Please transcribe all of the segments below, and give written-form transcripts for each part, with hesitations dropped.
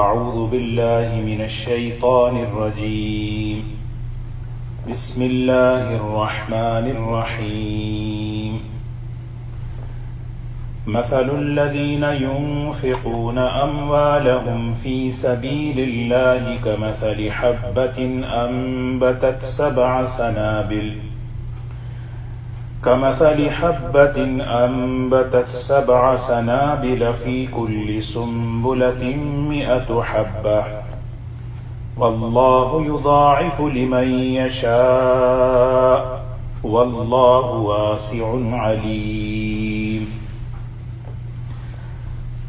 أعوذ بالله من الشيطان الرجيم. بسم الله الرحمن الرحيم. مثل الذين ينفقون أموالهم في سبيل الله كمثل حبة أنبتت 7 سنابل في كل سنبلة 100 حبة والله يضاعف لمن يشاء والله واسع عليم.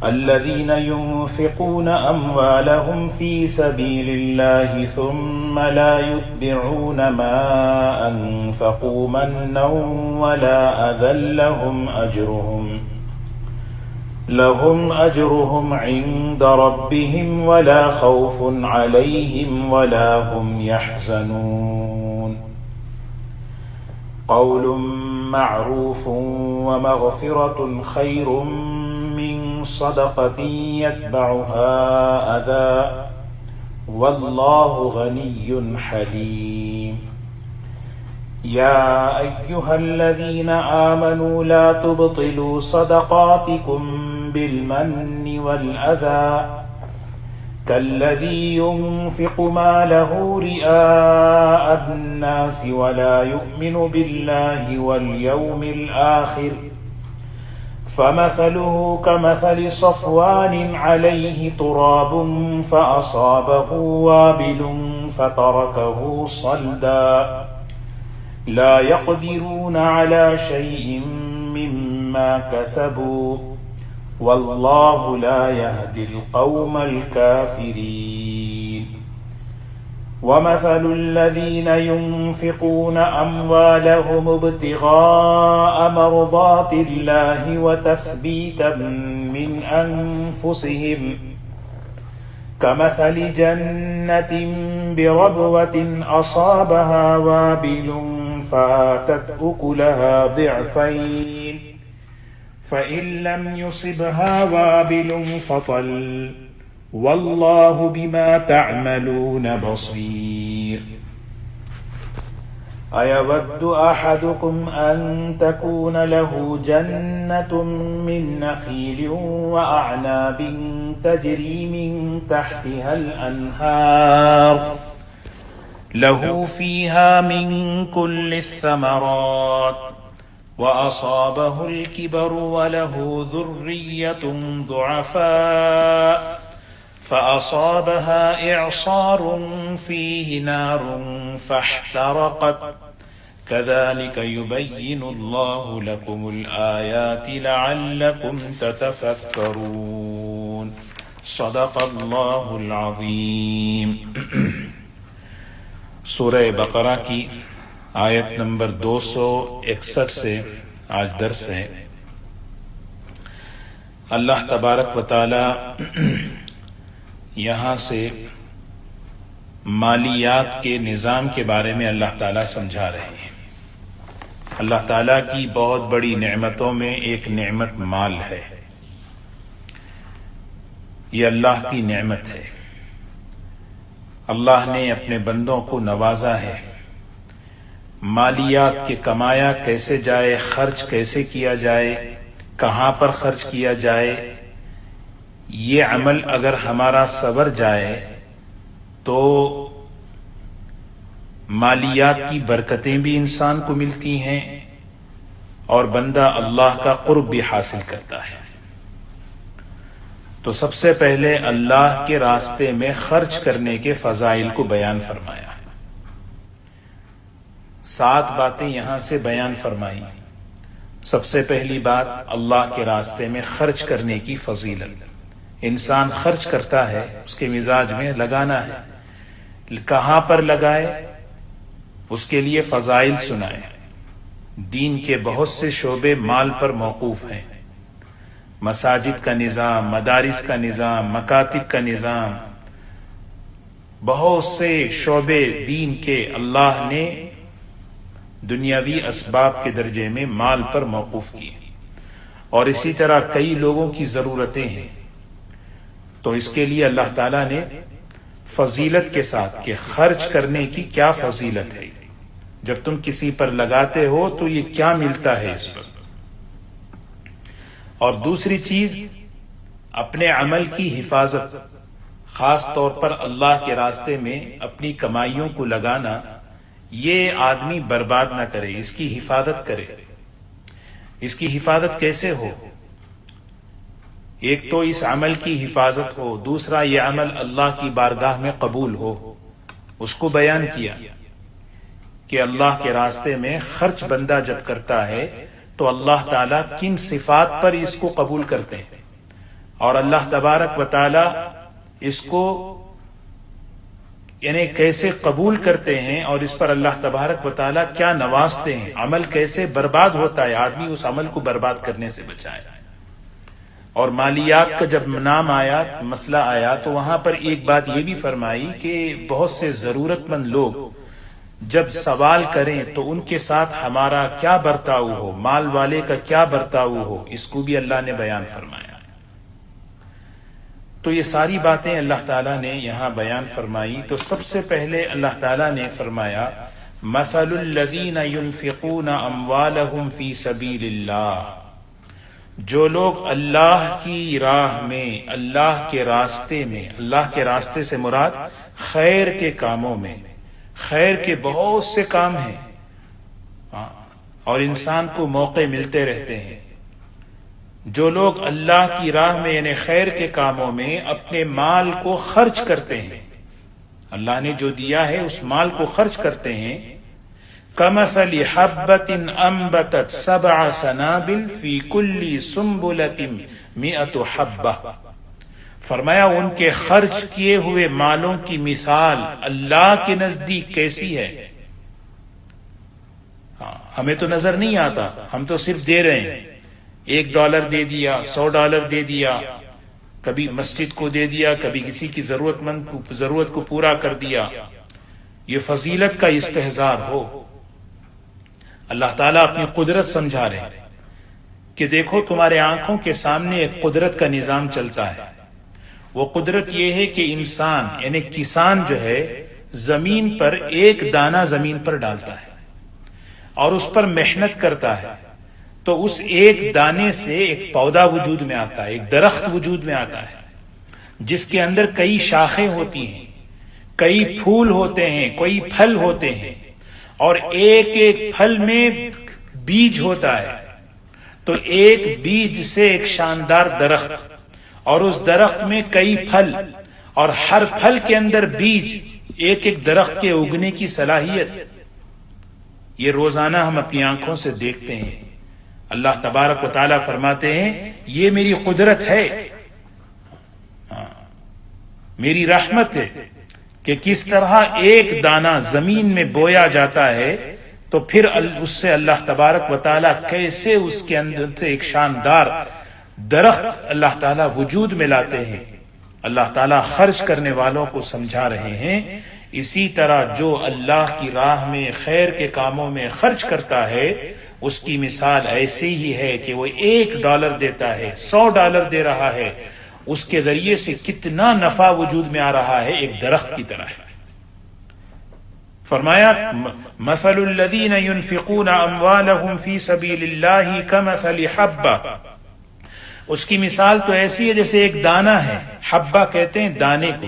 الذين ينفقون أموالهم في سبيل الله ثم لا يتبعون ما أنفقوا منا ولا أذى لهم أجرهم عند ربهم ولا خوف عليهم ولا هم يحزنون. قول معروف ومغفرة خير من صدقة يتبعها أذى والله غني حليم. يا أيها الذين آمنوا لا تبطلوا صدقاتكم بالمن والأذى كالذي ينفق ماله رئاء الناس ولا يؤمن بالله واليوم الآخر فمثله كمثل صفوان عليه تراب فأصابه وابل فتركه صلدا لا يقدرون على شيء مما كسبوا والله لا يهدي القوم الكافرين. ومثل الذين ينفقون أموالهم ابتغاء مرضات الله وتثبيتا من أنفسهم كمثل جنة بربوة أصابها وابل فآتت أكلها ضعفين فإن لم يصبها وابل فطل والله بما تعملون بصير. أيود أحدكم أن تكون له جنة من نخيل وأعناب تجري من تحتها الأنهار له فيها من كل الثمرات وأصابه الكبر وله ذرية ضعفاء فأصابها إعصار فيه نار فاحترقت كذلك يبين الله لكم الآيات لعلكم تتفكرون. صدق اللہ العظیم. سورہ بقرہ کی آیت نمبر 261 سے آج درس ہے. اللہ تبارک و تعالی یہاں سے مالیات کے نظام کے بارے میں اللہ تعالیٰ سمجھا رہے ہیں. اللہ تعالیٰ کی بہت بڑی نعمتوں میں ایک نعمت مال ہے. یہ اللہ کی نعمت ہے. اللہ نے اپنے بندوں کو نوازا ہے. مالیات کے کمایا کیسے جائے، خرچ کیسے کیا جائے، کہاں پر خرچ کیا جائے، یہ عمل اگر ہمارا سنور جائے تو مالیات کی برکتیں بھی انسان کو ملتی ہیں اور بندہ اللہ کا قرب بھی حاصل کرتا ہے. تو سب سے پہلے اللہ کے راستے میں خرچ کرنے کے فضائل کو بیان فرمایا. 7 باتیں یہاں سے بیان فرمائی. سب سے پہلی بات اللہ کے راستے میں خرچ کرنے کی فضیلت. انسان خرچ کرتا ہے اس کے مزاج میں لگانا ہے. کہاں پر لگائے اس کے لیے فضائل سنائے. دین کے بہت سے شعبے مال پر موقوف ہیں. مساجد کا نظام، مدارس کا نظام، مکاتب کا نظام، بہت سے شعبے دین کے اللہ نے دنیاوی اسباب کے درجے میں مال پر موقوف کیے. اور اسی طرح کئی لوگوں کی ضرورتیں ہیں. تو اس کے لیے اللہ تعالیٰ نے فضیلت کے ساتھ کہ خرچ کرنے کی کیا فضیلت ہے، جب تم کسی پر لگاتے ہو تو یہ کیا ملتا ہے اس پر۔ اور دوسری چیز اپنے عمل کی حفاظت، خاص طور پر اللہ کے راستے میں اپنی کمائیوں کو لگانا، یہ آدمی برباد نہ کرے، اس کی حفاظت کرے۔ اس کی حفاظت کیسے ہو؟ ایک تو اس عمل کی حفاظت ہو، دوسرا یہ عمل اللہ کی بارگاہ میں قبول ہو۔ اس کو بیان کیا کہ اللہ کے راستے میں خرچ بندہ جب کرتا ہے تو اللہ تعالیٰ کن صفات پر اس کو قبول کرتے ہیں، اور اللہ تبارک و تعالیٰ اس کو یعنی کیسے قبول کرتے ہیں، اور اس پر اللہ تبارک و تعالیٰ کیا نوازتے ہیں، عمل کیسے برباد ہوتا ہے، آدمی اس عمل کو برباد کرنے سے بچائے۔ اور مالیات کا جب نام آیا، مسئلہ آیا، تو وہاں پر ایک بات یہ بھی فرمائی کہ بہت سے ضرورت مند لوگ جب سوال کریں تو ان کے ساتھ ہمارا کیا برتاؤ ہو، مال والے کا کیا برتاؤ ہو، اس کو بھی اللہ نے بیان فرمایا۔ تو یہ ساری باتیں اللہ تعالیٰ نے یہاں بیان فرمائی۔ تو سب سے پہلے اللہ تعالیٰ نے فرمایا مثل الذین ينفقون اموالهم فی سبیل اللہ، جو لوگ اللہ کی راہ میں، اللہ کے راستے میں، اللہ کے راستے سے مراد خیر کے کاموں میں، خیر کے بہت سے کام ہیں اور انسان کو موقع ملتے رہتے ہیں۔ جو لوگ اللہ کی راہ میں یعنی خیر کے کاموں میں اپنے مال کو خرچ کرتے ہیں، اللہ نے جو دیا ہے اس مال کو خرچ کرتے ہیں، کمثل حبۃ انبتت سبع سنابل فی کل سنبلۃ مئۃ حبۃ، فرمایا ان کے خرچ کیے ہوئے مالوں کی مثال اللہ کے نزدیک کیسی ہے۔ ہمیں تو نظر نہیں آتا، ہم تو صرف دے رہے ہیں، $1 دے دیا، $100 دے دیا، کبھی مسجد کو دے دیا، کبھی کسی کی ضرورت مند کو ضرورت کو پورا کر دیا۔ یہ فضیلت کا استحضار ہو۔ اللہ تعالیٰ اپنی قدرت سمجھا رہے ہیں کہ دیکھو تمہارے آنکھوں کے سامنے ایک قدرت کا نظام چلتا ہے۔ وہ قدرت یہ ہے کہ انسان یعنی کسان جو ہے زمین پر ایک دانہ زمین پر ڈالتا ہے اور اس پر محنت کرتا ہے، تو اس ایک دانے سے ایک پودا وجود میں آتا ہے، ایک درخت وجود میں آتا ہے جس کے اندر کئی شاخیں ہوتی ہیں، کئی پھول ہوتے ہیں، کئی پھل ہوتے ہیں، اور ایک ایک پھل میں بیج ہوتا ہے۔ تو ایک بیج سے ایک شاندار درخت، اور اس درخت میں کئی پھل، اور ہر پھل کے اندر بیج، ایک ایک درخت کے اگنے کی صلاحیت، یہ روزانہ ہم اپنی آنکھوں سے دیکھتے ہیں۔ اللہ تبارک و تعالیٰ فرماتے ہیں یہ میری قدرت ہے، میری رحمت ہے کہ کس طرح ایک دانہ زمین میں بویا جاتا ہے تو پھر اس سے اللہ تبارک و تعالیٰ کیسے اس کے اندر سے ایک شاندار درخت اللہ تعالیٰ وجود میں لاتے ہیں۔ اللہ تعالیٰ خرچ کرنے والوں کو سمجھا رہے ہیں اسی طرح جو اللہ کی راہ میں خیر کے کاموں میں خرچ کرتا ہے اس کی مثال ایسی ہی ہے کہ وہ $1 دیتا ہے، $100 دے رہا ہے، اس کے ذریعے سے کتنا نفع وجود میں آ رہا ہے، ایک درخت کی طرح ہے۔ فرمایا مثل الذین ينفقون اموالهم فی سبیل اللہ کمثل حبہ، اس کی مثال تو ایسی ہے جیسے ایک دانہ ہے، حبہ کہتے ہیں دانے کو،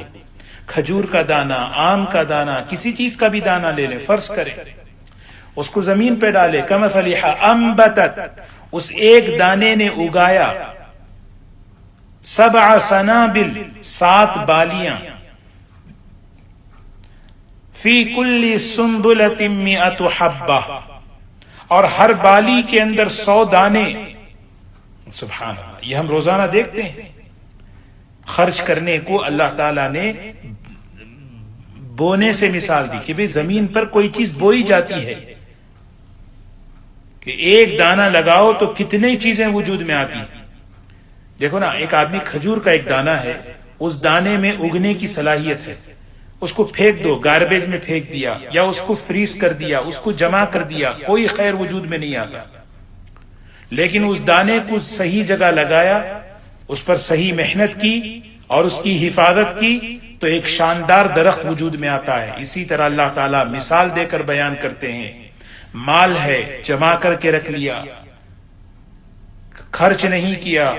کھجور کا دانہ، آم کا دانہ، کسی چیز کا بھی دانہ لے لیں، فرض کریں اس کو زمین پہ ڈالے، کمثل انبتت، اس ایک دانے نے اگایا، 7 سنابل، 7 بالیاں، فی کل سنبلۃ مئۃ حبہ، اور ہر بالی کے اندر 100 دانے۔ سبحان اللہ، یہ ہم روزانہ دیکھتے ہیں۔ خرچ کرنے کو اللہ تعالیٰ نے بونے سے مثال دی کہ بھئی زمین پر کوئی چیز بوئی جاتی ہے کہ ایک دانہ لگاؤ تو کتنی چیزیں وجود میں آتی ہیں۔ دیکھو نا، ایک آدمی کھجور کا ایک دانہ ہے، اس دانے میں اگنے کی صلاحیت ہے، اس کو پھینک دو، گاربیج میں پھینک دیا یا اس کو فریز کر دیا، اس کو جمع کر دیا، کوئی خیر وجود میں نہیں آتا۔ لیکن اس دانے کو صحیح جگہ لگایا، اس پر صحیح محنت کی، اور اس کی حفاظت کی تو ایک شاندار درخت وجود میں آتا ہے۔ اسی طرح اللہ تعالیٰ مثال دے کر بیان کرتے ہیں، مال ہے جمع کر کے رکھ لیا، خرچ نہیں کیا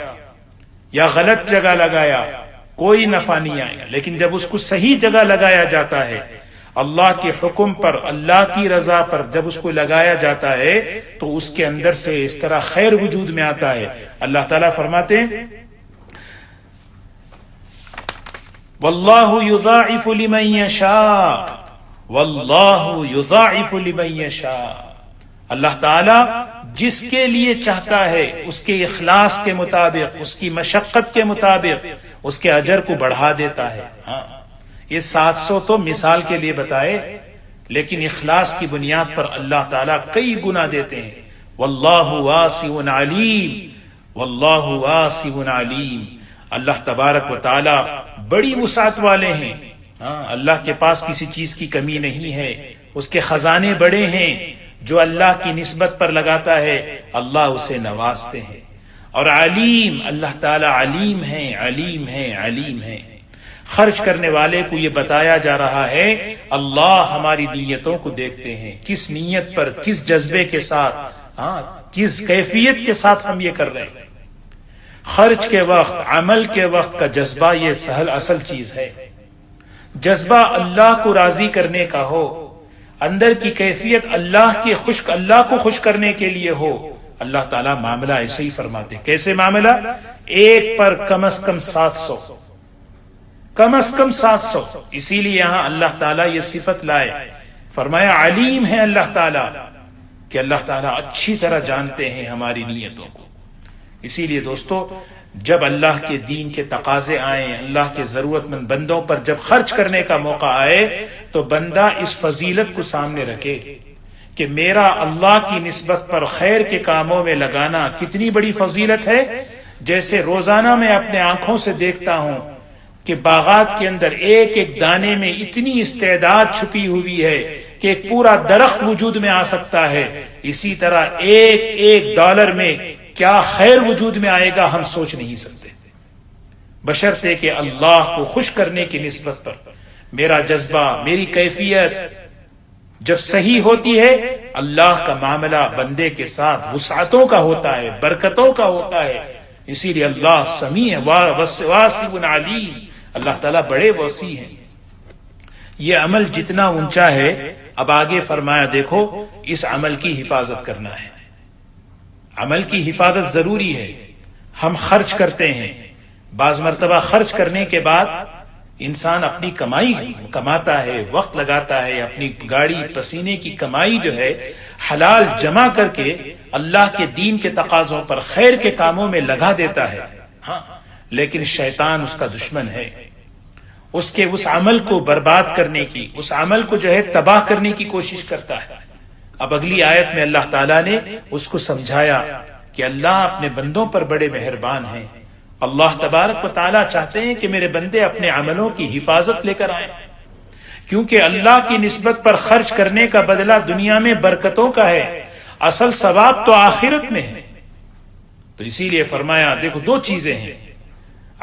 یا غلط جگہ لگایا، کوئی نفع نہیں آئے گا، لیکن جب اس کو صحیح جگہ لگایا جاتا ہے، اللہ کے حکم پر، اللہ کی رضا پر جب اس کو لگایا جاتا ہے تو اس کے اندر سے اس طرح خیر وجود میں آتا ہے۔ اللہ تعالیٰ فرماتے ہیں واللہ یضاعف لمن یشاء، واللہ یضاعف لمن یشاء، اللہ تعالیٰ جس کے لیے چاہتا ہے اس کے اخلاص کے مطابق، اس کی مشقت کے مطابق اس کے اجر کو بڑھا دیتا ہے۔ ہاں یہ 700 تو مثال کے لیے بتائے، لیکن اخلاص کی بنیاد پر اللہ تعالیٰ کئی گنا دیتے ہیں۔ واللہ واسع علیم، واللہ واسع علیم، اللہ تبارک و تعالیٰ بڑی وسعت والے ہیں۔ ہاں اللہ کے پاس کسی چیز کی کمی نہیں ہے، اس کے خزانے بڑے ہیں، جو اللہ کی نسبت پر لگاتا ہے اللہ اسے نوازتے ہیں۔ اور علیم، اللہ تعالیٰ علیم ہیں، علیم ہیں، علیم ہیں۔ خرچ کرنے والے کو یہ بتایا جا رہا ہے اللہ ہماری نیتوں کو دیکھتے ہیں، کس نیت پر، کس جذبے کے ساتھ، کس کیفیت کے ساتھ ہم یہ کر رہے ہیں۔ خرچ کے وقت، عمل کے وقت کا جذبہ یہ اصل چیز ہے۔ جذبہ اللہ کو راضی کرنے کا ہو، اندر کی کیفیت اللہ کو خوش کرنے کے لیے ہو، اللہ تعالیٰ معاملہ ایسے ہی فرماتے ہیں۔ کیسے معاملہ؟ ایک پر کم از کم 700، کم از کم 700۔ اسی لیے یہاں اللہ تعالیٰ یہ صفت لائے، فرمایا علیم ہے اللہ تعالیٰ، کہ اللہ تعالیٰ اچھی طرح جانتے ہیں ہماری نیتوں کو۔ اسی لیے دوستو، جب اللہ کے دین کے تقاضے آئیں، اللہ کے ضرورت مند بندوں پر جب خرچ کرنے کا موقع آئے تو بندہ اس فضیلت کو سامنے رکھے کہ میرا اللہ کی نسبت پر خیر کے کاموں میں لگانا کتنی بڑی فضیلت ہے۔ جیسے روزانہ میں اپنے آنکھوں سے دیکھتا ہوں کہ باغات کے اندر ایک ایک دانے میں اتنی استعداد چھپی ہوئی ہے کہ ایک پورا درخت وجود میں آ سکتا ہے، اسی طرح ایک ایک ڈالر میں کیا خیر وجود میں آئے گا ہم سوچ نہیں سکتے، بشرطے کہ اللہ کو خوش کرنے کی نسبت پر میرا جذبہ، میری کیفیت جب صحیح ہوتی ہے، اللہ کا معاملہ بندے کے ساتھ وسعتوں کا ہوتا ہے، برکتوں کا ہوتا ہے۔ اسی لیے اللہ سمیع واسع علیم، اللہ تعالیٰ بڑے وسیع ہیں۔ یہ عمل جتنا اونچا ہے، اب آگے فرمایا دیکھو اس عمل کی حفاظت کرنا ہے۔ عمل کی حفاظت ضروری ہے۔ ہم خرچ کرتے ہیں، بعض مرتبہ خرچ کرنے کے بعد انسان اپنی کمائی کماتا ہے، وقت لگاتا ہے، اپنی گاڑی پسینے کی کمائی جو ہے حلال جمع کر کے اللہ کے دین کے تقاضوں پر خیر کے کاموں میں لگا دیتا ہے، ہاں، لیکن شیطان اس کا دشمن ہے، اس کے اس عمل کو برباد کرنے کی، اس عمل کو جو ہے تباہ کرنے کی کوشش کرتا ہے۔ اب اگلی آیت میں اللہ تعالیٰ نے اس کو سمجھایا کہ اللہ اپنے بندوں پر بڑے مہربان ہیں، اللہ تبارک و تعالیٰ چاہتے ہیں کہ میرے بندے اپنے عملوں کی حفاظت لے کر آئیں، کیونکہ اللہ کی نسبت پر خرچ کرنے کا بدلہ دنیا میں برکتوں کا ہے، اصل ثواب تو آخرت میں ہے۔ تو اسی لیے فرمایا دیکھو دو چیزیں ہیں،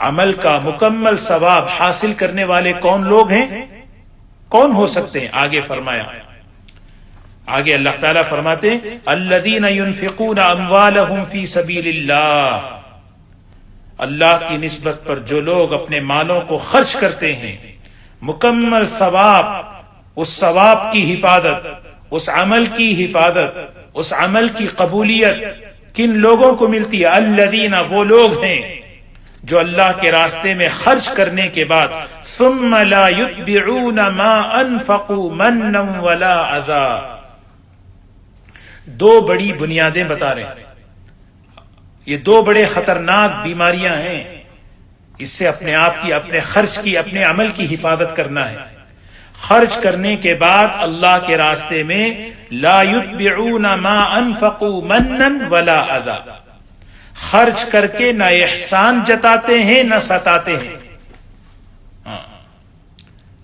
عمل کا مکمل ثواب حاصل کرنے والے کون لوگ ہیں، کون ہو سکتے ہیں؟ آگے فرمایا، آگے اللہ تعالیٰ فرماتے ہیں الذین ينفقون اموالهم فی سبیل اللہ، اللہ کی نسبت پر جو لوگ اپنے مالوں کو خرچ کرتے ہیں، مکمل ثواب، اس ثواب کی حفاظت، اس عمل کی حفاظت، اس عمل کی قبولیت کن لوگوں کو ملتی ہے؟ الذین، وہ لوگ ہیں جو اللہ کے راستے میں خرچ کرنے کے بعد ثم لا یتبعون ما انفقوا منا ولا اذى، دو بڑی بنیادیں بتا رہے ہیں، یہ دو بڑے خطرناک بیماریاں ہیں، اس سے اپنے آپ کی، اپنے خرچ کی، اپنے عمل کی حفاظت کرنا ہے۔ خرچ کرنے کے بعد اللہ کے راستے میں لا یتبعون ما انفقوا منا ولا اذى، خرچ کر کے نہ احسان جتاتے ہیں نہ ستاتے ہیں،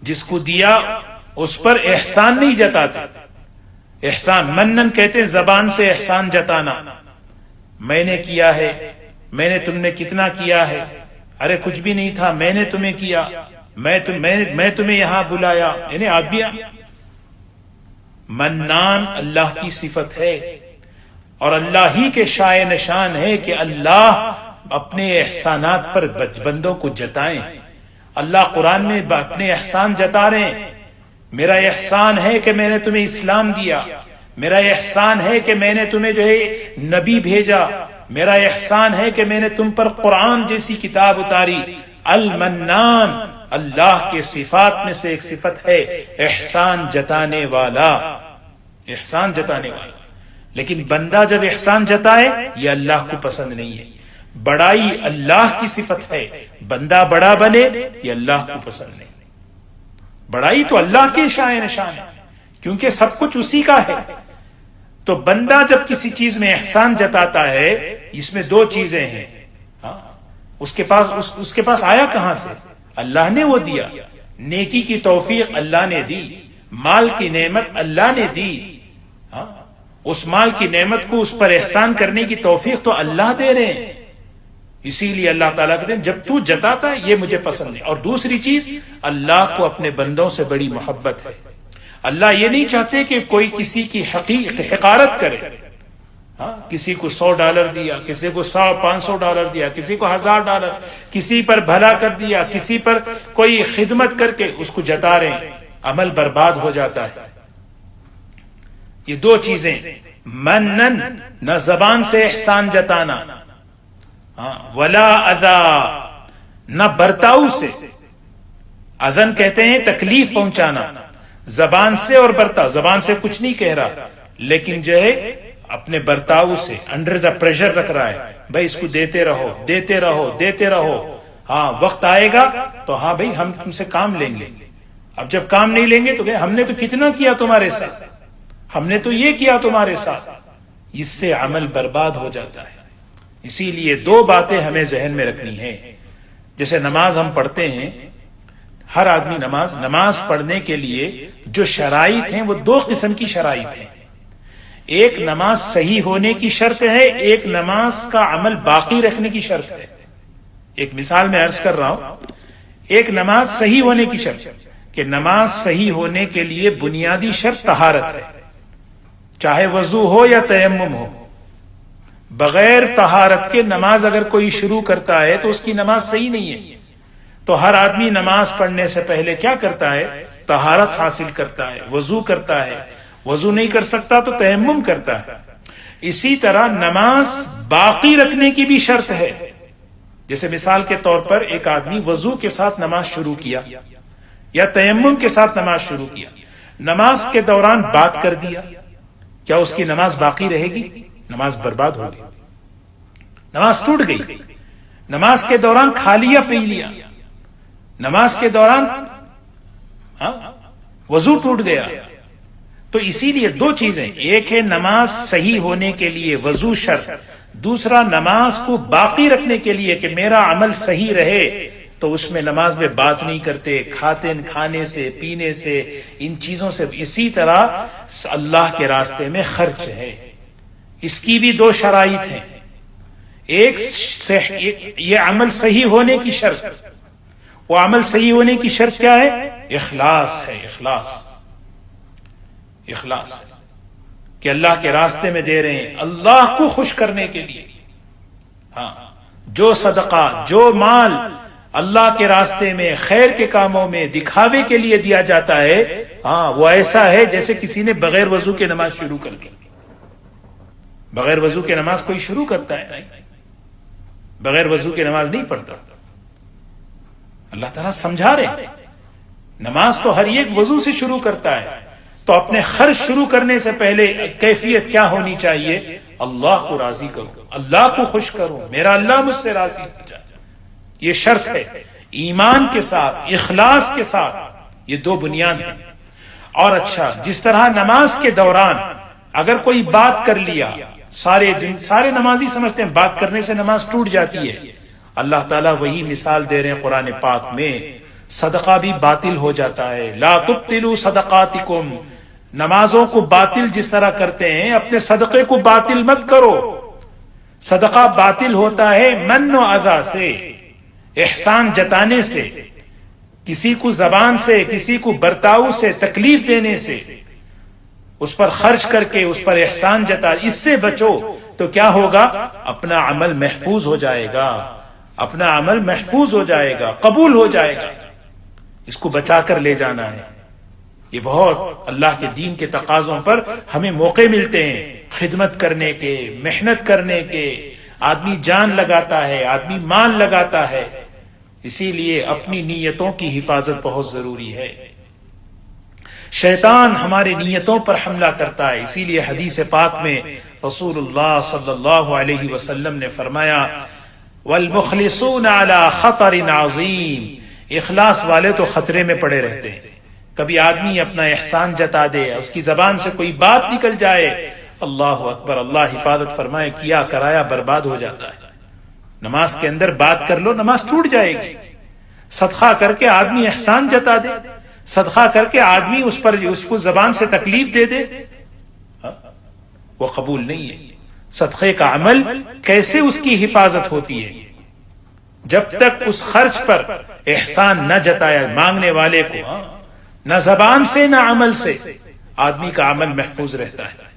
جس کو دیا اس پر احسان نہیں جتاتے۔ احسان منن کہتے ہیں زبان سے احسان جتانا، میں نے کیا ہے، میں نے تم نے کتنا کیا ہے، ارے کچھ بھی نہیں تھا، میں نے تمہیں کیا، میں تمہیں یہاں بلایا، یعنی آدمی منان اللہ کی صفت ہے، اور اللہ ہی کے شائع نشان ہے کہ اللہ اپنے احسانات پر بندوں کو جتائیں۔ اللہ قرآن میں اپنے احسان جتا رہے ہیں، میرا احسان ہے کہ میں نے تمہیں اسلام دیا، میرا احسان ہے کہ میں نے تمہیں جو ہے نبی بھیجا، میرا احسان ہے کہ میں نے تم پر قرآن جیسی کتاب اتاری۔ المنان اللہ کے صفات میں سے ایک صفت ہے احسان جتانے والا، احسان جتانے والا۔ لیکن بندہ جب احسان جتائے یہ اللہ کو پسند نہیں ہے۔ بڑائی اللہ کی صفت ہے، بندہ بڑا بنے یہ اللہ کو پسند نہیں۔ بڑائی تو اللہ کی شائع نشان ہے، کیونکہ سب کچھ اسی کا ہے۔ تو بندہ جب کسی چیز میں احسان جتاتا ہے، اس میں دو چیزیں ہیں، اس کے پاس آیا کہاں سے؟ اللہ نے وہ دیا۔ نیکی کی توفیق اللہ نے دی، مال کی نعمت اللہ نے دی، اس مال کی نعمت کو اس پر احسان کرنے کی توفیق تو اللہ دے رہے ہیں۔ اسی لیے اللہ تعالیٰ کہتے ہیں جب تو جتاتا ہے یہ مجھے پسند ہے۔ اور دوسری چیز، اللہ کو اپنے بندوں سے بڑی محبت ہے۔ اللہ یہ نہیں چاہتے کہ کوئی کسی کی حقارت کرے، کسی کو $100 دیا، کسی کو $500 دیا، کسی کو $1000، کسی پر بھلا کر دیا، کسی پر کوئی خدمت کر کے اس کو جتا رہے ہیں، عمل برباد ہو جاتا ہے۔ یہ دو چیزیں، منن نہ زبان سے احسان جتانا، ولا اذا نہ برتاؤ سے، اذن کہتے ہیں تکلیف پہنچانا، زبان سے اور برتاؤ، زبان سے کچھ نہیں کہہ رہا لیکن جو ہے اپنے برتاؤ سے انڈر دا پریشر رکھ رہا ہے، بھائی اس کو دیتے رہو دیتے رہو دیتے رہو، ہاں وقت آئے گا تو ہاں بھائی ہم تم سے کام لیں گے۔ اب جب کام نہیں لیں گے تو ہم نے تو کتنا کیا تمہارے ساتھ، ہم نے تو یہ کیا تمہارے ساتھ، اس سے عمل برباد ہو جاتا ہے۔ اسی لیے دو باتیں ہمیں ذہن میں رکھنی ہے۔ جیسے نماز ہم پڑھتے ہیں، ہر آدمی نماز پڑھنے کے لیے جو شرائط ہیں وہ دو قسم کی شرائط ہیں۔ ایک نماز صحیح ہونے کی شرط ہے، ایک نماز کا عمل باقی رکھنے کی شرط ہے۔ ایک مثال میں عرض کر رہا ہوں، ایک نماز صحیح ہونے کی شرط، کہ نماز صحیح ہونے کے لیے بنیادی شرط طہارت ہے، چاہے وضو ہو یا تیمم ہو۔ بغیر طہارت کے نماز اگر کوئی شروع کرتا ہے تو اس کی نماز صحیح نہیں ہے۔ تو ہر آدمی نماز پڑھنے سے پہلے کیا کرتا ہے؟ طہارت حاصل کرتا ہے، وضو کرتا ہے، وضو نہیں کر سکتا تو تیمم کرتا ہے۔ اسی طرح نماز باقی رکھنے کی بھی شرط ہے۔ جیسے مثال کے طور پر ایک آدمی وضو کے ساتھ نماز شروع کیا یا تیمم کے ساتھ نماز شروع کیا، نماز کے دوران بات کر دیا، کیا اس کی نماز باقی رہے گی؟ نماز برباد ہو گئی، نماز ٹوٹ گئی۔ نماز کے دوران کھا لیا پی لیا، نماز کے دوران وضو ٹوٹ گیا۔ تو اسی لیے دو چیزیں، ایک ہے نماز صحیح ہونے کے لیے وضو شرط، دوسرا نماز کو باقی رکھنے کے لیے کہ میرا عمل صحیح رہے تو اس میں نماز میں بات نہیں کرتے، کھانے سے پینے سے، ان چیزوں سے۔ اسی طرح اللہ کے راستے میں خرچ ہے، اس کی بھی دو شرائط ہیں۔ ایک یہ عمل صحیح ہونے کی شرط، وہ عمل صحیح ہونے کی شرط کیا ہے؟ اخلاص ہے، اخلاص ہے کہ اللہ کے راستے میں دے رہے ہیں اللہ کو خوش کرنے کے لیے۔ ہاں، جو صدقہ، جو مال اللہ کے راستے میں خیر کے کاموں میں دکھاوے کے لیے دیا جاتا ہے، ہاں وہ ایسا ہے جیسے کسی نے بغیر وضو کے نماز شروع کر دی۔ بغیر وضو کے نماز کوئی شروع کرتا ہے؟ نہیں، بغیر وضو کے نماز نہیں پڑھتا۔ اللہ تعالیٰ سمجھا رہے ہیں نماز تو ہر ایک وضو سے شروع کرتا ہے، تو اپنے خرچ شروع کرنے سے پہلے کیفیت کیا ہونی چاہیے؟ اللہ کو راضی کرو، اللہ کو خوش کرو، میرا اللہ مجھ سے راضی ہو جائے۔ یہ شرط ہے، ایمان کے ساتھ، اخلاص کے ساتھ، یہ دو بنیاد ہیں۔ اور اچھا، جس طرح نماز کے دوران اگر کوئی بات کر لیا، سارے نمازی سمجھتے ہیں بات کرنے سے نماز ٹوٹ جاتی ہے، اللہ تعالیٰ وہی مثال دے رہے ہیں قرآن پاک میں، صدقہ بھی باطل ہو جاتا ہے۔ لا تبطلوا صدقاتکم، نمازوں کو باطل جس طرح کرتے ہیں اپنے صدقے کو باطل مت کرو۔ صدقہ باطل ہوتا ہے من و اذا سے، احسان جتانے سے، کسی کو زبان سے، کسی کو برتاؤ سے، تکلیف دینے سے، اس پر خرچ کر کے اس پر احسان جتا، اس سے بچو تو کیا ہوگا؟ اپنا عمل محفوظ ہو جائے گا، اپنا عمل محفوظ ہو جائے گا، قبول ہو جائے گا۔ اس کو بچا کر لے جانا ہے۔ یہ بہت اللہ کے دین کے تقاضوں پر ہمیں موقع ملتے ہیں خدمت کرنے کے، محنت کرنے کے۔ آدمی جان لگاتا ہے، آدمی مال لگاتا ہے، اسی لیے اپنی نیتوں کی حفاظت بہت ضروری ہے۔ شیطان ہماری نیتوں پر حملہ کرتا ہے، اسی لیے حدیث پاک میں رسول اللہ صلی اللہ علیہ وسلم نے فرمایا والمخلصون علی خطر عظیم، اخلاص والے تو خطرے میں پڑے رہتے ہیں۔ کبھی آدمی اپنا احسان جتا دے، اس کی زبان سے کوئی بات نکل جائے، اللہ اکبر، اللہ حفاظت فرمائے، کیا کرایا برباد ہو جاتا ہے۔ نماز کے اندر بات کر لو، نماز ٹوٹ جائے گی۔ صدقہ کر کے آدمی احسان جتا دے، صدقہ کر کے آدمی اس کو زبان سے تکلیف دے دے، وہ قبول نہیں ہے۔ صدقے کا عمل کیسے اس کی حفاظت ہوتی ہے؟ جب تک اس خرچ پر احسان نہ جتایا مانگنے والے کو، نہ زبان سے نہ عمل سے، آدمی کا عمل محفوظ رہتا ہے۔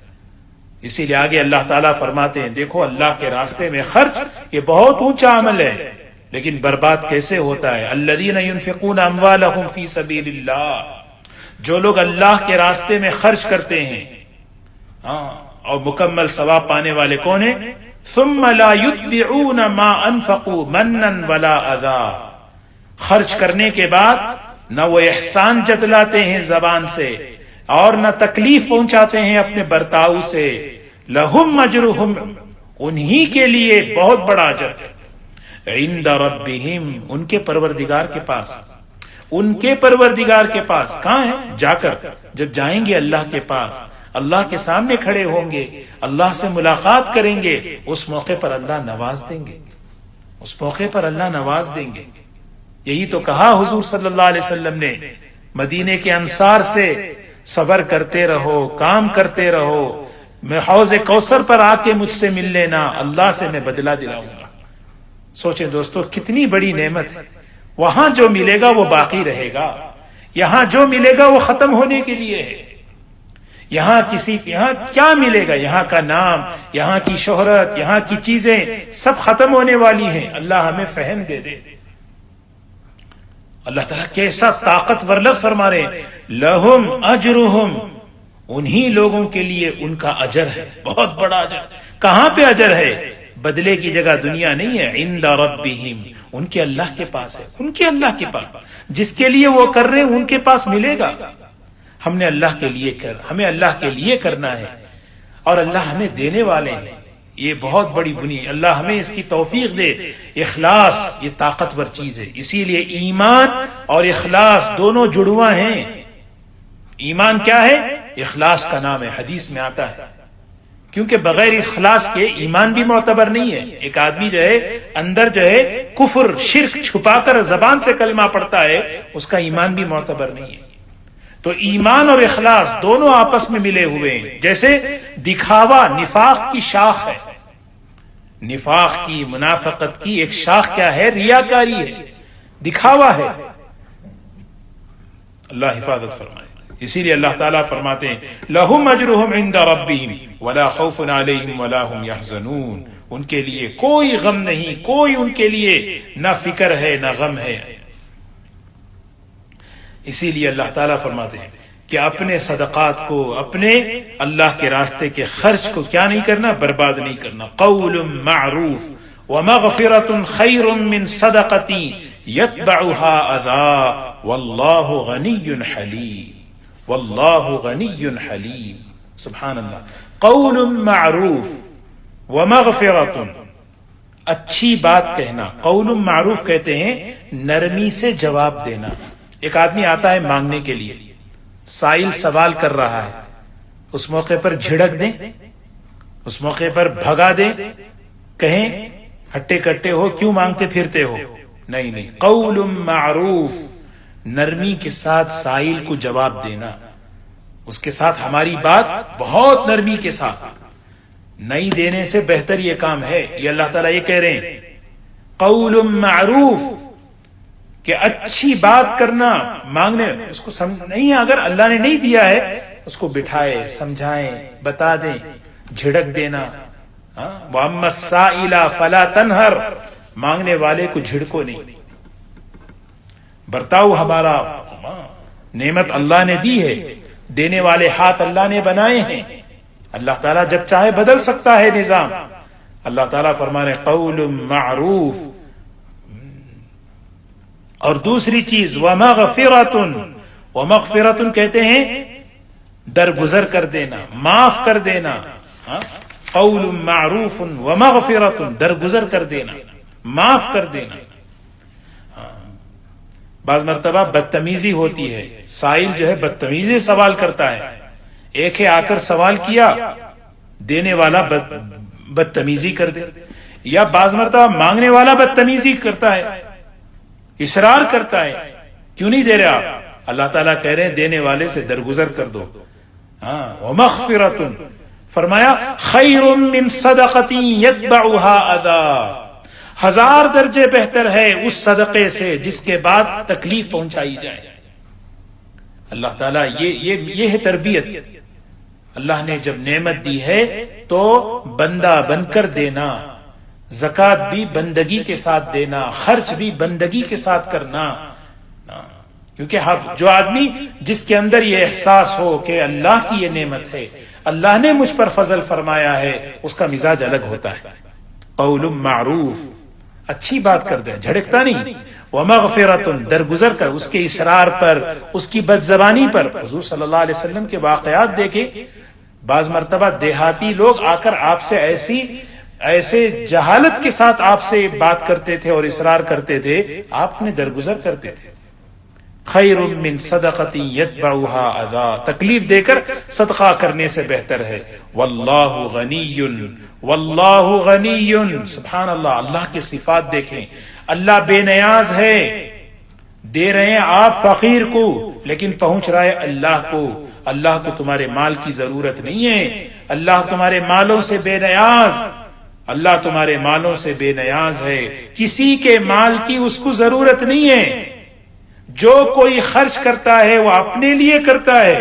اسی لیے آگے اللہ تعالیٰ فرماتے ہیں، دیکھو اللہ کے راستے میں خرچ یہ بہت اونچا عمل ہے، لیکن برباد کیسے ہوتا ہے؟ الذین ينفقون اموالهم فی سبیل اللہ، جو لوگ اللہ کے راستے میں خرچ کرتے ہیں، اور مکمل ثواب پانے والے کون ہیں؟ ثم لا يتبعون ما انفقوا منا ولا اذى، خرچ کرنے کے بعد نہ وہ احسان جتلاتے ہیں زبان سے اور نہ تکلیف پہنچاتے ہیں اپنے برتاؤ سے، لہم اجرہم، انہی کے لیے بہت بڑا اجر عند ربہم، ان کے پروردگار کے پاس، ان کے پروردگار کے پاس۔ کہاں ہے؟ جا کر جب جائیں گے اللہ کے پاس، اللہ کے سامنے کھڑے ہوں گے، اللہ سے ملاقات کریں گے، اس موقع پر اللہ نواز دیں گے، اس موقع پر اللہ نواز دیں گے۔ یہی تو کہا حضور صلی اللہ علیہ وسلم نے مدینے کے انصار سے، صبر کرتے رہو، کام کرتے رہو، میں حوض کوثر پر آ کے مجھ سے مل لینا، اللہ سے میں بدلہ دلاؤں گا۔ سوچیں دوستو کتنی بڑی نعمت ہے۔ وہاں جو ملے گا وہ باقی رہے گا، یہاں جو ملے گا وہ ختم ہونے کے لیے ہے۔ یہاں کیا ملے گا؟ یہاں کا نام، یہاں کی شہرت، یہاں کی چیزیں سب ختم ہونے والی ہیں۔ اللہ ہمیں فہم دے دے۔ اللہ تعالیٰ کیسا طاقتور لفظ فرما رہے ہیں، لہم اجرہم، انہی لوگوں کے لیے ان کا اجر ہے، بہت بڑا اجر۔ کہاں پہ اجر ہے؟ بدلے کی جگہ دنیا نہیں ہے، عند ربہم، ان کے اللہ کے پاس ہے، ان کے اللہ کے پاس، جس کے لیے وہ کر رہے ہیں ان کے پاس ملے گا۔ ہم نے اللہ کے لیے ہمیں اللہ کے لیے کرنا ہے، اور اللہ ہمیں دینے والے ہیں۔ یہ بہت بڑی بنیاد، اللہ ہمیں اس کی توفیق دے۔ اخلاص یہ طاقتور چیز ہے، اسی لیے ایمان اور اخلاص دونوں جڑواں ہیں۔ ایمان کیا ہے؟ اخلاص کا نام ہے، حدیث میں آتا ہے، کیونکہ بغیر اخلاص کے ایمان بھی معتبر نہیں ہے۔ ایک آدمی جو ہے اندر جو ہے کفر شرک چھپا کر زبان سے کلمہ پڑھتا ہے، اس کا ایمان بھی معتبر نہیں ہے۔ تو ایمان اور اخلاص دونوں آپس میں ملے ہوئے ہیں۔ جیسے دکھاوا نفاق کی شاخ ہے، نفاق کی، منافقت کی ایک شاخ کیا ہے؟ ریاکاری ہے، دکھاوا ہے۔ اللہ حفاظت فرمائے۔ اسی لیے اللہ تعالیٰ فرماتے ہیں لہم اجرہم عند ربہم ولا خوف علیہم ولا ہم یحزنون، ان کے لیے کوئی غم نہیں، کوئی ان کے لیے نہ فکر ہے نہ غم ہے۔ اسی لیے اللہ تعالیٰ فرماتے ہیں کہ اپنے صدقات کو، اپنے اللہ کے راستے کے خرچ کو کیا نہیں کرنا؟ برباد نہیں کرنا۔ قول معروف ومغفرۃ خیر من صدقۃ یتبعها اذى واللہ غنی حلیم، واللہ غنی حلیم۔ سبحان اللہ۔ قول معروف ومغفرۃ، اچھی بات کہنا۔ قول معروف کہتے ہیں نرمی سے جواب دینا۔ ایک آدمی آتا ہے مانگنے کے لیے، سائل سوال کر رہا ہے، اس موقع پر جھڑک دیں، اس موقع پر بھگا دیں، کہیں ہٹے کٹے ہو، کیوں مانگتے پھرتے ہو؟ نہیں، قول معروف، نرمی کے ساتھ سائل کو جواب دینا، اس کے ساتھ ہماری بات بہت نرمی کے ساتھ، نہیں دینے سے بہتر یہ کام ہے۔ یہ اللہ تعالیٰ یہ کہہ رہے ہیں قول معروف، کہ اچھی بات کرنا مانگنے اس کو نہیں ہے، اگر اللہ نے نہیں دیا ہے اس کو بٹھائے، سمجھائیں، بتا دیں، جھڑک دینا. وَأَمَّا السَّائِلَ فَلَا تَنْهَرْ، مانگنے والے کو جھڑکو نہیں. برتاؤ ہمارا، نعمت اللہ نے دی ہے، دینے والے ہاتھ اللہ نے بنائے ہیں. اللہ تعالیٰ جب چاہے بدل سکتا ہے نظام. اللہ تعالیٰ فرما رہے قول معروف. اور دوسری چیز وَمَغْفِرَةٌ، وَمَغْفِرَةٌ کہتے ہیں درگزر کر دینا، معاف کر دینا. قول معروف ومغفرۃ، درگزر کر دینا، معاف کر دینا. بعض مرتبہ بدتمیزی ہوتی ہے، سائل جو ہے بدتمیزی سوال کرتا ہے. ایک ہے آ کر سوال کیا، دینے والا بدتمیزی کر دے. یا بعض مرتبہ مانگنے والا بدتمیزی کرتا ہے، اصرار کرتا ہے، کیوں نہیں دے رہے آپ؟ اللہ تعالیٰ کہہ رہے ہیں دینے والے سے درگزر کر دو. ومغفرۃ، فرمایا خیر من صدقۃ یتبعها اذی، 1000 درجے بہتر ہے اس صدقے سے جس کے بعد تکلیف پہنچائی جائے. اللہ تعالیٰ یہ ہے تربیت. اللہ نے جب نعمت دی ہے تو بندہ بن کر دینا، زکوٰۃ بھی بندگی کے ساتھ دینا، خرچ بھی بندگی کے ساتھ کرنا. کیونکہ جو آدمی جس کے اندر یہ احساس ہو کہ اللہ کی یہ نعمت ہے، اللہ نے مجھ پر فضل فرمایا ہے، اس کا مزاج الگ ہوتا ہے. قول معروف، اچھی بات کر دیں، جھڑکتا نہیں. ومغفرۃ، درگزر کر اس کے اصرار پر، اس کی بد زبانی پر. حضور صلی اللہ علیہ وسلم کے واقعات دیکھیں. بعض مرتبہ دیہاتی لوگ آ کر آپ سے ایسے جہالت کے ساتھ آپ سے بات کرتے تھے اور اصرار کرتے تھے، آپ نے درگزر کرتے تھے. خیر من صدقۃ یتبعها اذی، تکلیف دے کر صدقہ کرنے سے بہتر ہے. واللہ غنی، واللہ غنی، سبحان اللہ. اللہ کی صفات دیکھیں، اللہ بے نیاز ہے. دے رہے ہیں آپ فقیر کو، لیکن پہنچ رہا ہے اللہ کو. اللہ کو تمہارے مال کی ضرورت نہیں ہے، اللہ تمہارے مالوں سے بے نیاز. اللہ تمہارے مالوں سے بے نیاز ہے، کسی کے مال کی اس کو ضرورت نہیں ہے. جو کوئی خرچ کرتا ہے وہ اپنے لیے کرتا ہے.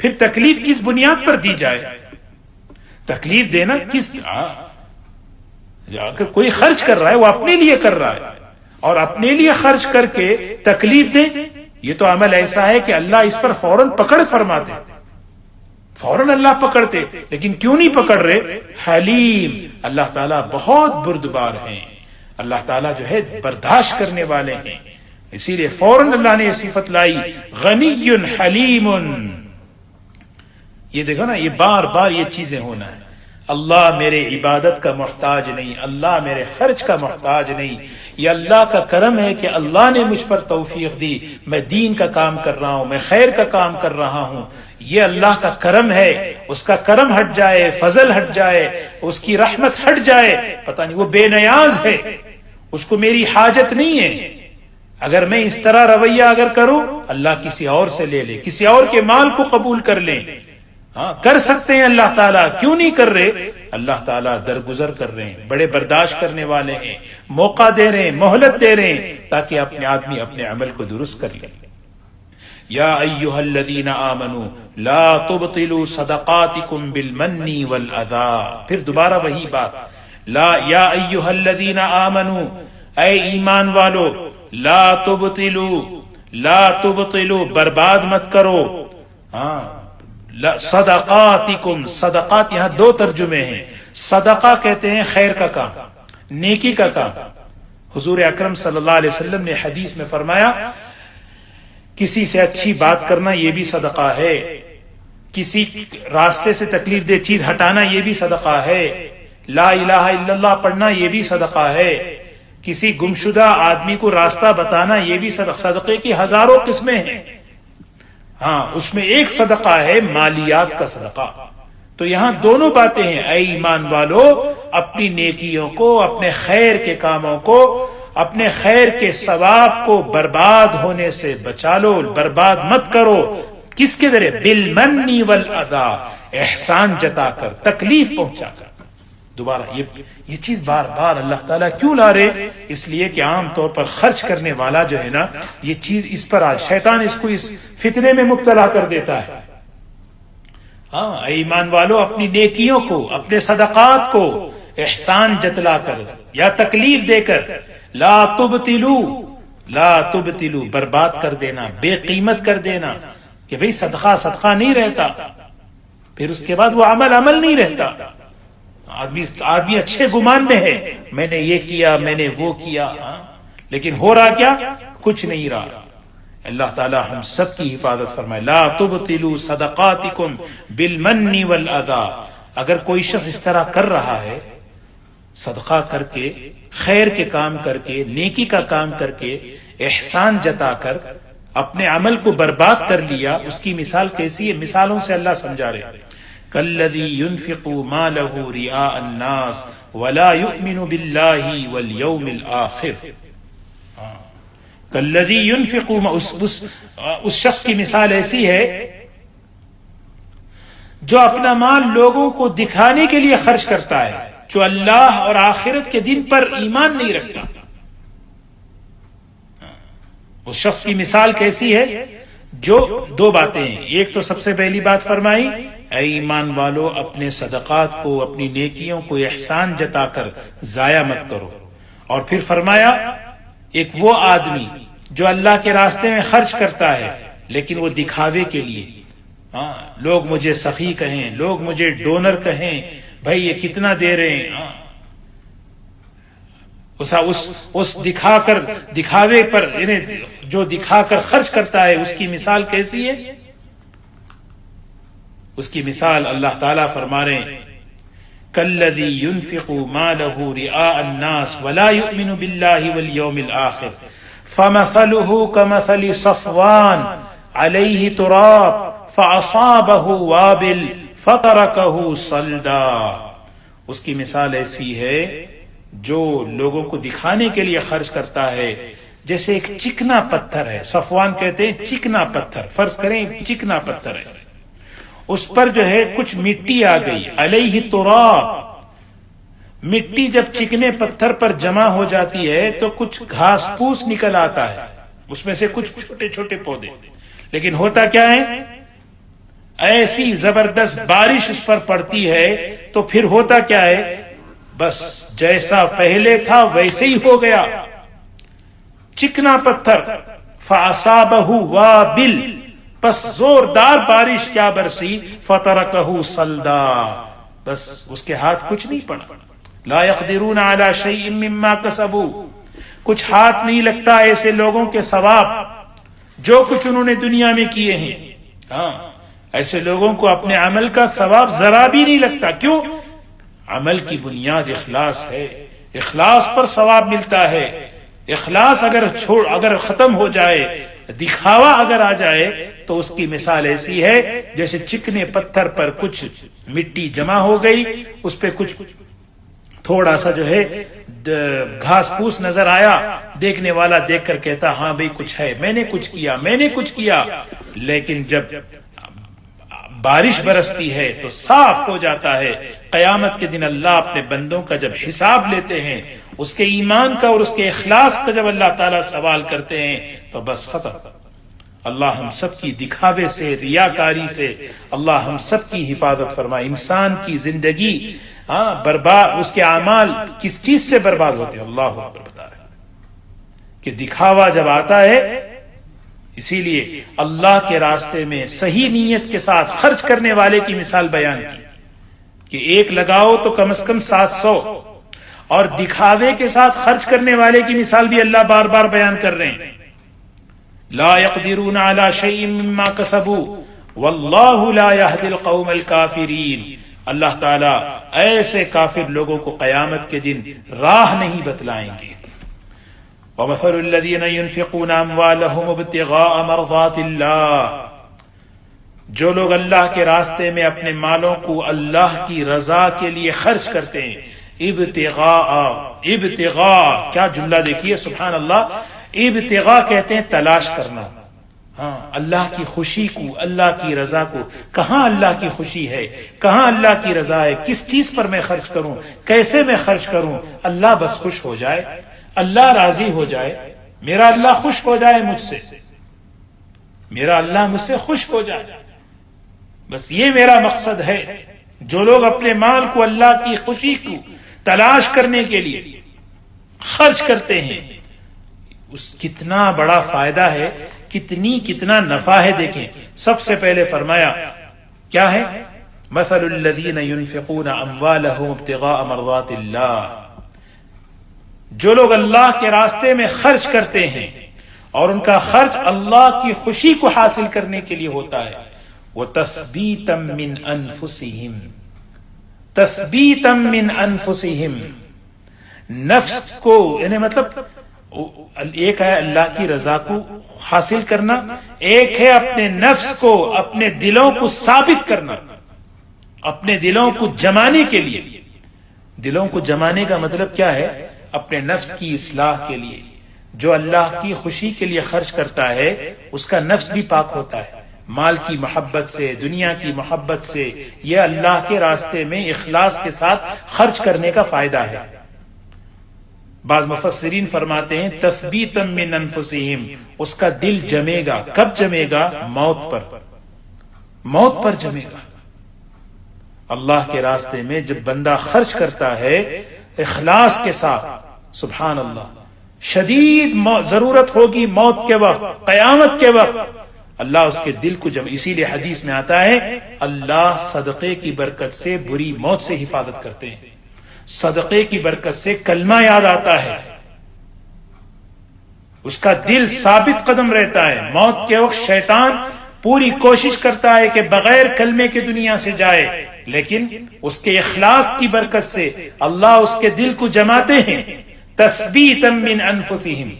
پھر تکلیف کس بنیاد پر دی جائے؟ تکلیف دینا کس، اگر کوئی خرچ کر رہا ہے وہ اپنے لیے کر رہا ہے، اور اپنے لیے خرچ کر کے تکلیف دے، یہ تو عمل ایسا ہے کہ اللہ اس پر فوراً پکڑ فرماتے، فوراً اللہ پکڑتے. لیکن کیوں نہیں پکڑ رہے؟ حلیم، اللہ تعالیٰ بہت بردبار ہیں، اللہ تعالیٰ جو ہے برداشت کرنے والے ہیں. اسی لیے فوراً اللہ نے یہ صفت لائی، غنی حلیم. یہ دیکھو نا، یہ بار بار یہ چیزیں ہونا ہے. اللہ میرے عبادت کا محتاج نہیں، اللہ میرے خرچ کا محتاج نہیں. یہ اللہ کا کرم ہے کہ اللہ نے مجھ پر توفیق دی، میں دین کا کام کر رہا ہوں، میں خیر کا کام کر رہا ہوں. یہ اللہ کا کرم ہے. اس کا کرم ہٹ جائے، فضل ہٹ جائے، اس کی رحمت ہٹ جائے، پتہ نہیں، وہ بے نیاز ہے، اس کو میری حاجت نہیں ہے. اگر میں اس طرح رویہ اگر کروں، اللہ کسی اور سے لے لے، کسی اور کے مال کو قبول کر لیں. کر سکتے ہیں اللہ تعالیٰ، کیوں نہیں کر رہے؟ اللہ تعالیٰ درگزر کر رہے ہیں، بڑے برداشت کرنے والے ہیں، موقع دے رہے ہیں، مہلت دے رہے ہیں، تاکہ اپنے آدمی اپنے عمل کو درست کر لیں. یا ایھا الذین آمنوا لا تبطلوا صدقاتکم بالمن والاذی. پھر دوبارہ وہی بات، یا ایھا الذین آمنوا، اے ایمان والو، لا تبطلوا، برباد مت کرو. صدقاتکم، صدقات یہاں 2 ترجمے ہیں. صدقہ کہتے ہیں خیر کا کام، نیکی کا کام. حضور اکرم صلی اللہ علیہ وسلم نے حدیث میں فرمایا، کسی سے اچھی بات کرنا یہ بھی صدقہ ہے، کسی راستے سے تکلیف دہ چیز ہٹانا یہ بھی صدقہ ہے، لا الہ الا اللہ پڑھنا یہ بھی صدقہ ہے، کسی گمشدہ آدمی کو راستہ بتانا یہ بھی صدقے کی ہزاروں قسمیں ہیں. اس میں ایک صدقہ ہے مالیات کا صدقہ. تو یہاں دونوں باتیں ہیں. اے ایمان والو، اپنی نیکیوں کو، اپنے خیر کے کاموں کو، اپنے خیر کے ثواب کو برباد ہونے سے بچا لو، برباد مت کرو. کس کے ذریعے؟ بالمن والاذی، احسان جتا کر، تکلیف پہنچا کر. دوبارہ یہ چیز بار بار اللہ تعالیٰ کیوں لا رہے؟ اس لیے کہ عام طور پر خرچ کرنے والا جو ہے نا، یہ چیز اس پر شیطان اس کو اس فتنے میں مبتلا کر دیتا ہے. ہاں اے ایمان والو، اپنی نیکیوں کو، اپنے صدقات کو احسان جتلا کر یا تکلیف دے کر لا تبتلو برباد کر دینا، بے قیمت کر دینا کہ بھئی صدقہ نہیں رہتا، پھر اس کے بعد وہ عمل نہیں رہتا. آدمی اچھے گمان میں ہے، میں نے یہ کیا، میں نے وہ کیا، لیکن ہو رہا کیا؟ کچھ نہیں رہا. اللہ تعالی ہم سب کی حفاظت فرمائے. لا تبطلوا صدقاتکم بالمن والاذى. اگر کوئی شخص اس طرح کر رہا ہے، صدقہ کر کے، خیر کے کام کر کے، نیکی کا کام کر کے، احسان جتا کر اپنے عمل کو برباد کر لیا، اس کی مثال کیسی ہے؟ مثالوں سے اللہ سمجھا رہے. کالذی ينفق مالہ رئاء الناس ولا یؤمن باللہ والیوم الآخر. کالذی ينفق، اس شخص کی مثال ایسی ہے جو اپنا مال لوگوں کو دکھانے کے لیے خرچ کرتا ہے، جو اللہ اور آخرت کے دن پر ایمان نہیں رکھتا. اس شخص کی مثال کیسی ہے؟ جو دو باتیں ہیں. ایک تو سب سے پہلی بات فرمائی، اے ایمان والو اپنے صدقات کو، اپنی نیکیوں کو احسان جتا کر ضائع مت کرو. اور پھر فرمایا ایک وہ آدمی جو اللہ کے راستے میں خرچ کرتا ہے لیکن وہ دکھاوے کے لیے، لوگ مجھے سخی کہیں، لوگ مجھے ڈونر کہیں، بھائی یہ کتنا دے رہے ہیں. اس دکھاوے پر جو دکھا کر خرچ کرتا ہے، اس کی مثال کیسی ہے؟ اس کی مثال اللہ تعالیٰ فرما رہے ہیں کالذی ينفق مالہ رئاء الناس ولا یؤمن باللہ والیوم الآخر فمثلہ کمثل صفوان علیہ تراب فاصابہ وابل فترکہ صلدا. اس کی مثال ایسی ہے جو لوگوں کو دکھانے کے لیے خرچ کرتا ہے، جیسے ایک چکنا پتھر ہے. صفوان کہتے ہیں چکنا پتھر. فرض کریں چکنا پتھر ہے، اس پر جو ہے کچھ مٹی آ گئی، علیہ تراب. مٹی جب چکنے پتھر پر جمع ہو جاتی ہے تو کچھ گھاس پھوس نکل آتا ہے، اس میں سے کچھ چھوٹے چھوٹے پودے. لیکن ہوتا کیا ہے؟ ایسی زبردست بارش اس پر پڑتی ہے تو پھر ہوتا کیا ہے؟ بس جیسا پہلے تھا ویسے ہی ہو گیا. چکنا پتھر. فاصابہ وابل، پس زوردار بارش کیا برسی؟ فترکہ صلدا، بس اس کے ہاتھ کچھ نہیں پڑا. لا یقدرون علی شیء مما کسبوا، کچھ ہاتھ نہیں لگتا ایسے لوگوں کے ثواب جو کچھ انہوں نے دنیا میں کیے ہیں. ایسے لوگوں کو اپنے عمل کا ثواب ذرا بھی نہیں لگتا. کیوں؟ عمل کی بنیاد اخلاص ہے، اخلاص پر ثواب ملتا ہے. اخلاص اگر ختم ہو جائے، دکھاوا اگر آ جائے تو اس کی مثال ایسی ہے جیسے چکنے پتھر پر کچھ مٹی جمع ہو گئی، اس پہ کچھ تھوڑا سا جو ہے گھاس پھوس نظر آیا، دیکھنے والا دیکھ کر کہتا ہاں بھئی کچھ ہے، میں نے کچھ کیا. لیکن جب بارش برستی ہے تو صاف ہو جاتا ہے. قیامت کے دن اللہ اپنے بندوں کا جب حساب لیتے ہیں، اس کے ایمان کا اور اس کے اخلاص کا جب اللہ تعالیٰ سوال کرتے ہیں تو بس ختم. اللہ ہم سب کی دکھاوے سے، ریاکاری سے اللہ ہم سب کی حفاظت فرمائے. انسان کی زندگی برباد، اس کے اعمال کس چیز سے برباد ہوتے ہیں؟ اللہ اکبر بتا رہے کہ دکھاوا جب آتا ہے. اسی لیے اللہ کے راستے میں صحیح نیت کے ساتھ خرچ کرنے والے کی مثال بیان کی کہ ایک لگاؤ تو کم از کم 700، اور دکھاوے کے ساتھ خرچ کرنے والے کی مثال بھی اللہ بار بار بیان کر رہے ہیں. لا يقدرون على شيء مما كسبوا والله لا يهدي القوم الكافرين. اللہ تعالیٰ ایسے کافر لوگوں کو قیامت کے دن راہ نہیں بتلائیں گے. وَمَثَلُ الَّذِينَ يُنْفِقُونَ أَمْوَالَهُمْ ابْتِغَاءَ مَرْضَاتِ اللَّهِ، جو لوگ اللہ کے راستے میں اپنے مالوں کو اللہ کی رضا کے لیے خرچ کرتے ہیں. ابتغاء کیا جملہ دیکھیے، سبحان اللہ. ابتغاء کہتے ہیں تلاش کرنا. ہاں، اللہ کی خوشی کو، اللہ کی رضا کو، کہاں اللہ کی خوشی ہے، کہاں اللہ کی رضا ہے، کس چیز پر میں خرچ کروں، کیسے میں خرچ کروں، اللہ بس خوش ہو جائے، اللہ راضی ہو جائے، میرا اللہ خوش ہو جائے مجھ سے، میرا اللہ مجھ سے خوش ہو جائے، بس یہ میرا مقصد ہے۔ جو لوگ اپنے مال کو اللہ کی خوشی کو تلاش کرنے کے لیے خرچ کرتے ہیں، اس کتنا بڑا فائدہ ہے، کتنا نفع ہے۔ دیکھیں، سب سے پہلے فرمایا کیا ہے؟ مثل الذین ينفقون اموالهم ابتغاء مرضات اللہ، جو لوگ اللہ کے راستے میں خرچ کرتے ہیں اور ان کا خرچ اللہ کی خوشی کو حاصل کرنے کے لیے ہوتا ہے، وَتَثْبِيتًا مِّنْ أَنفُسِهِمْ، تثبیتا من انفسہم، نفس کو، یعنی مطلب ایک ہے اللہ کی رضا کو حاصل کرنا، ایک ہے اپنے نفس کو، اپنے دلوں کو ثابت کرنا، اپنے دلوں کو جمانے کے لیے۔ دلوں کو جمانے کا مطلب کیا ہے؟ اپنے نفس کی اصلاح کے لیے۔ جو اللہ کی خوشی کے لیے خرچ کرتا ہے اس کا نفس بھی پاک ہوتا ہے مال کی محبت سے، دنیا کی محبت سے۔ یہ اللہ کے راستے میں اخلاص کے ساتھ خرچ کرنے کا فائدہ ہے۔ بعض مفسرین فرماتے ہیں تثبیتا من انفسہم، اس کا دل جمے گا۔ کب جمے گا؟ موت پر، موت پر جمے گا۔ اللہ کے راستے میں جب بندہ خرچ کرتا ہے اخلاص کے ساتھ، سبحان اللہ، شدید ضرورت ہوگی موت کے وقت، قیامت کے وقت، اللہ اس کے دل کو جمع۔ اسی لیے حدیث میں آتا ہے اللہ صدقے کی برکت سے بری موت سے حفاظت کرتے ہیں، صدقے کی برکت سے کلمہ یاد آتا ہے، اس کا دل ثابت قدم رہتا ہے۔ موت کے وقت شیطان پوری کوشش کرتا ہے کہ بغیر کلمے کے دنیا سے جائے، لیکن اس کے اخلاص کی برکت سے اللہ اس کے دل کو جماتے ہیں۔ تثبیتا من انفسہم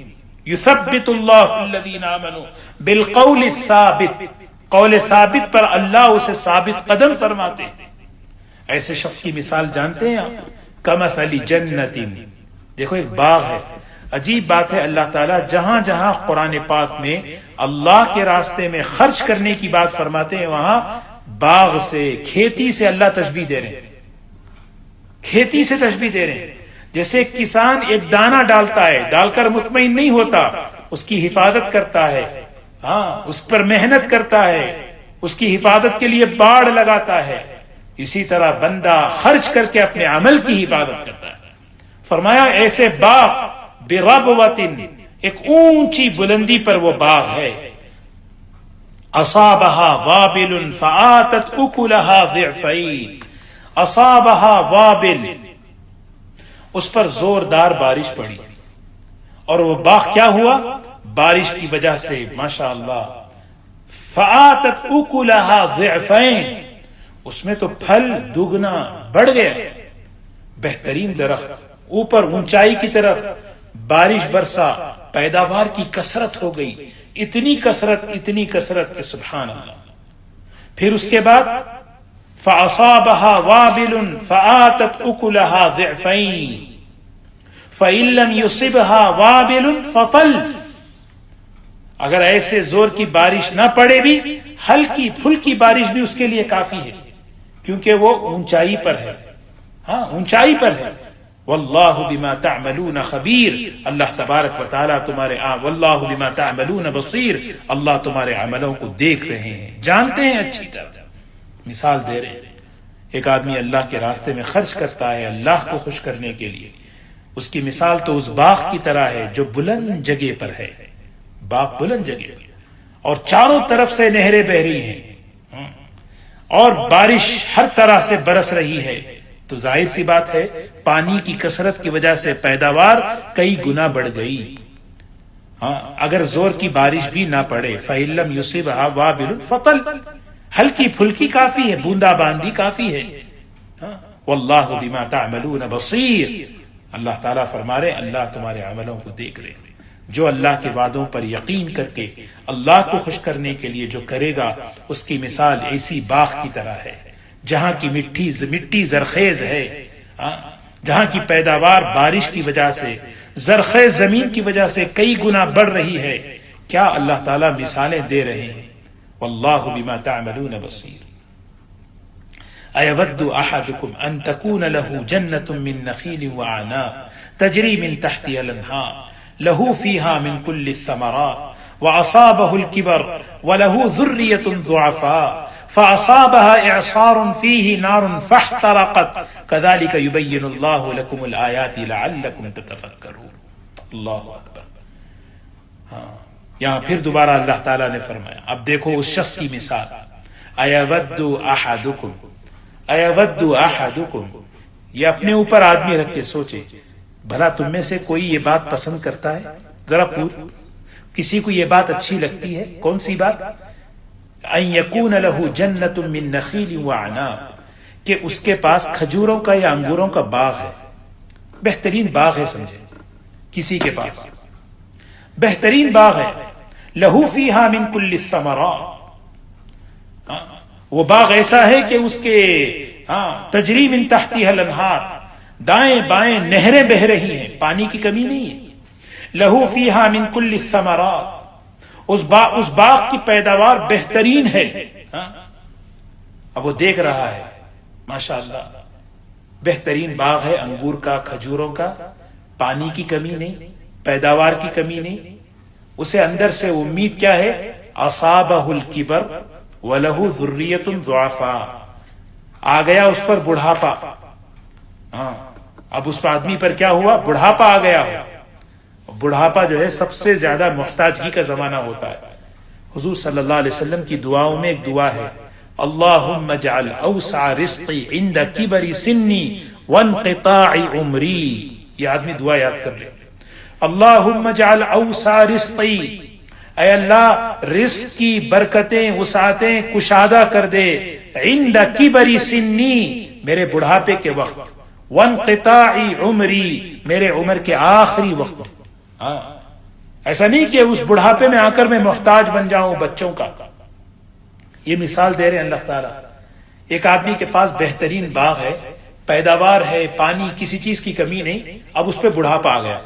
یثبت اللہ الذین آمنوا بالقول الثابت، قول ثابت پر اللہ اسے ثابت قدم فرماتے ہیں۔ ایسے شخص کی مثال جانتے ہیں آپ؟ کمثل جنت، دیکھو ایک باغ ہے۔ عجیب بات ہے، اللہ تعالیٰ جہاں جہاں قرآن پاک میں اللہ کے راستے میں خرچ کرنے کی بات فرماتے ہیں وہاں باغ سے، کھیتی سے اللہ تشبیہ دے رہے ہیں، کھیتی سے تشبیہ دے رہے ہیں۔ جیسے ایک کسان ایک دانہ ڈالتا ہے، ڈال کر مطمئن نہیں ہوتا، اس کی حفاظت کرتا ہے، ہاں اس پر محنت کرتا ہے، اس کی حفاظت کے لیے باڑ لگاتا ہے، اسی طرح بندہ خرچ کر کے اپنے عمل کی حفاظت کرتا ہے۔ فرمایا ایسے باغ بربوۃ، ایک اونچی بلندی پر وہ باغ ہے، اصابها وابل فآتت اکلها ضعفین، اصابها وابل، اس پر زوردار بارش پڑی اور وہ باغ کیا ہوا؟ بارش کی وجہ سے ماشاءاللہ فآتت اکلها ضعفین، اس میں تو پھل دگنا بڑھ گیا، بہترین درخت، اوپر اونچائی کی طرف بارش برسا، پیداوار کی کثرت ہو گئی، اتنی کثرت کہ سبحان اللہ۔ پھر اس کے بعد فَأَصَابَهَا وَابِلٌ فَآتَتْ أُكُلَهَا ضِعْفَيْنِ فَإِن لَّمْ يُصِبْهَا وَابِلٌ فَطَلٌّ، اگر ایسے زور کی بارش نہ پڑے بھی ہلکی پھلکی بارش بھی اس کے لیے کافی ہے، کیونکہ وہ اونچائی پر ہے، ہاں اونچائی پر ہے۔ واللہ بما تعملون خبیر، اللہ تبارک و تعالیٰ تمہارے واللہ بما تعملون بصیر، اللہ تمہارے عملوں کو دیکھ رہے ہیں، جانتے ہیں اچھی طرح۔ مثال دے رہے ہیں، ایک آدمی اللہ کے راستے میں خرچ کرتا ہے اللہ کو خوش کرنے کے لیے، اس کی مثال تو اس باغ کی طرح ہے جو بلند جگہ پر ہے، باغ بلند جگہ پر، اور چاروں طرف سے نہریں بہ رہی ہیں اور بارش ہر طرح سے برس رہی ہے، تو ظاہر سی بات ہے پانی کی کثرت کی وجہ سے پیداوار کئی گنا بڑھ گئی۔ ہاں اگر زور کی بارش بھی نہ پڑے فَإِن لَّمْ يُصِبْهَا وَابِلٌ فَطَلٌّ، ہلکی پھلکی کافی ہے، بوندا باندی کافی ہے۔ واللہ بما تعملون بصیر، اللہ تعالیٰ فرما رہے اللہ تمہارے عملوں کو دیکھ رہے۔ جو اللہ کے وعدوں پر یقین کر کے اللہ کو خوش کرنے کے لیے جو کرے گا اس کی مثال ایسی باغ کی طرح ہے جہاں کی مٹی زرخیز ہے، جہاں کی پیداوار بارش کی وجہ سے، زرخیز زمین کی وجہ سے کئی گنا بڑھ رہی ہے، کیا اللہ تعالیٰ مثالیں دے رہے ہیں. واللہ بما تعملون بصیر. ایود احدکم ان تکون له جنة من نخیل وعناب تجری من تحتها الانہار له فیها من کل الثمرات وأصابه الكبر وله ذرية ضعفاء فأصابها إعصار فيه نار فاحترقت كذلك يبين الله لكم الآيات لعلكم تتفكرون. اللہ اکبر. یہاں پھر دوبارہ اللہ تعالیٰ نے فرمایا اب دیکھو اس شخص کی مثال. ایود احدکم، ایود احدکم، یہ اپنے اوپر آدمی رکھ کے سوچے بھلا تم میں سے کوئی یہ بات پسند کرتا ہے؟ ذرا کسی کو یہ بات اچھی لگتی ہے؟ کون سی بات؟ ان یکون له جنۃ من نخیل وعناب، کہ اس کے پاس کھجوروں کا یا انگوروں کا باغ ہے، بہترین باغ ہے، سمجھے کسی کے پاس بہترین باغ ہے. له فیہا من کل الثمرات، وہ باغ ایسا ہے کہ اس کے تجری من تحتها الانہار، دائیں بائیں نہریں بہ رہی ہیں، پانی کی کمی نہیں ہے. لہو فیہا من کل الثمرات، اس باغ کی پیداوار بہترین ہے. اب وہ دیکھ رہا ہے ماشاءاللہ بہترین باغ ہے، انگور کا، کھجوروں کا، پانی کی کمی نہیں، پیداوار کی کمی نہیں. اسے اندر سے امید کیا ہے؟ اصابہ الکبر وَلَهُ ذُرِّيَّةٌ ضُعَفَاء، آ گیا اس پر بڑھاپا. اب اس آدمی پر کیا ہوا؟ بڑھاپا آ گیا. بڑھاپا جو ہے سب سے زیادہ محتاجگی کا زمانہ ہوتا ہے. حضور صلی اللہ علیہ وسلم کی دعاؤں میں ایک دعا ہے، اللہم اجعل اوسع رزقی عند کبر سنی وانقطاع عمری. یہ آدمی دعا یاد کر لے. اللہم اجعل اوسع رزقی، اے اللہ رزق کی برکتیں، وسعتیں کشادہ کر دے، عند کبر سنی، میرے بڑھاپے کے وقت، وانقطاع عمری، میرے عمر کے آخری وقت. ایسا نہیں کہ اس بڑھاپے میں آ کر میں محتاج بن جاؤں بچوں کا. یہ مثال دے رہے ہیں اللہ تعالیٰ. ایک آدمی کے پاس بہترین باغ ہے، پیداوار ہے، پانی، کسی چیز کی کمی نہیں، اب اس پہ بڑھاپا آ گیا،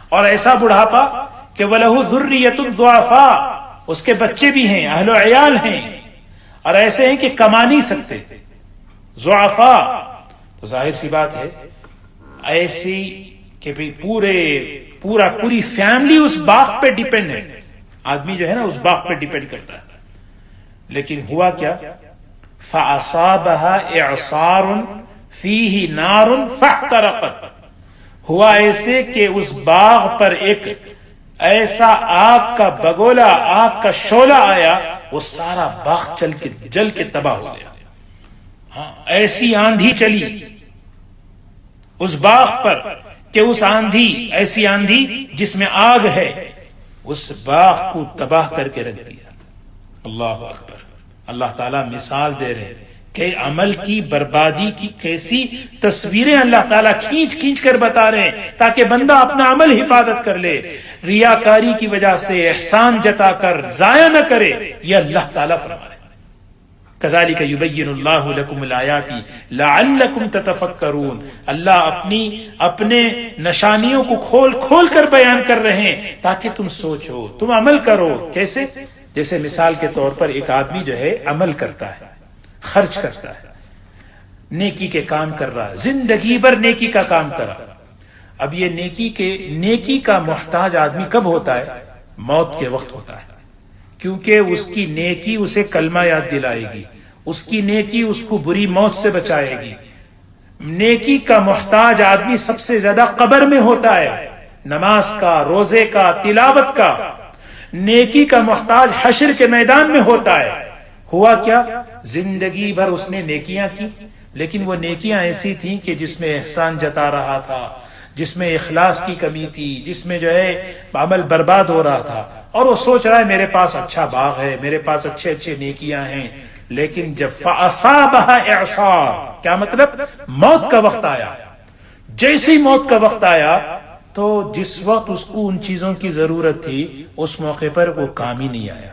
اور ایسا بڑھاپا کہ وَلَهُ ذُرِّيَّةٌ ضُعَفَاء، اس کے بچے بھی ہیں، اہل و عیال ہیں، اور ایسے ہیں کہ کما نہیں سکتے. ضعفاء تو ظاہر سی بات ہے ایسی کہ پوری فیملی اس باغ پہ ڈیپینڈ ہے. آدمی جو ہے نا اس باغ پہ ڈیپینڈ کرتا ہے. لیکن ہوا کیا؟ فَأَصَابَهَا إِعْصَارٌ فِيهِ نَارٌ فَاحْتَرَقَتْ، ہوا ایسے کہ اس باغ پر ایک ایسا آگ کا بگولا، آگ کا شعلہ آیا، وہ سارا باغ جل کے تباہ ہو گیا. ایسی آندھی چلی اس باغ پر کہ اس آندھی، ایسی آندھی جس میں آگ ہے، اس باغ کو تباہ کر کے رکھ دیا. اللہ اکبر. اللہ تعالیٰ مثال دے رہے ہیں کہ عمل کی بربادی کی کیسی تصویریں اللہ تعالیٰ کھینچ کر بتا رہے ہیں تاکہ بندہ اپنا عمل حفاظت کر لے، ریاکاری کی وجہ سے احسان جتا کر ضائع نہ کرے. یہ اللہ تعالیٰ فرما رہے ہیں كذلك يبين الله لكم الآيات لعلكم تتفكرون. اللہ اپنے نشانیوں کو کھول کر بیان کر رہے ہیں تاکہ تم سوچو، تم عمل کرو. کیسے؟ جیسے مثال کے طور پر ایک آدمی جو ہے عمل کرتا ہے، خرچ کرتا ہے، نیکی کے کام کر رہا ہے، زندگی بھر نیکی کا کام کرا. اب یہ نیکی کا محتاج آدمی کب ہوتا ہے؟ موت کے وقت ہوتا ہے، کیونکہ اس کی نیکی اسے کلمہ یاد دلائے گی، اس کی نیکی اس کو بری موت سے بچائے گی. نیکی کا محتاج آدمی سب سے زیادہ قبر میں ہوتا ہے، نماز کا، روزے کا، تلاوت کا. نیکی کا محتاج حشر کے میدان میں ہوتا ہے. ہوا کیا؟ زندگی بھر اس نے نیکیاں کی، لیکن وہ نیکیاں ایسی تھیں کہ جس میں احسان جتا رہا تھا، جس میں اخلاص کی کمی تھی، جس میں جو ہے عمل برباد ہو رہا تھا. اور وہ سوچ رہا ہے میرے پاس اچھا باغ ہے، میرے پاس اچھے نیکیاں ہیں. لیکن جب فَأَصَابَهَا إِعْصَارٌ، کیا مطلب؟ موت کا وقت آیا. جیسے ہی موت کا وقت آیا تو جس وقت اس کو ان چیزوں کی ضرورت تھی اس موقع پر وہ کام ہی نہیں آیا.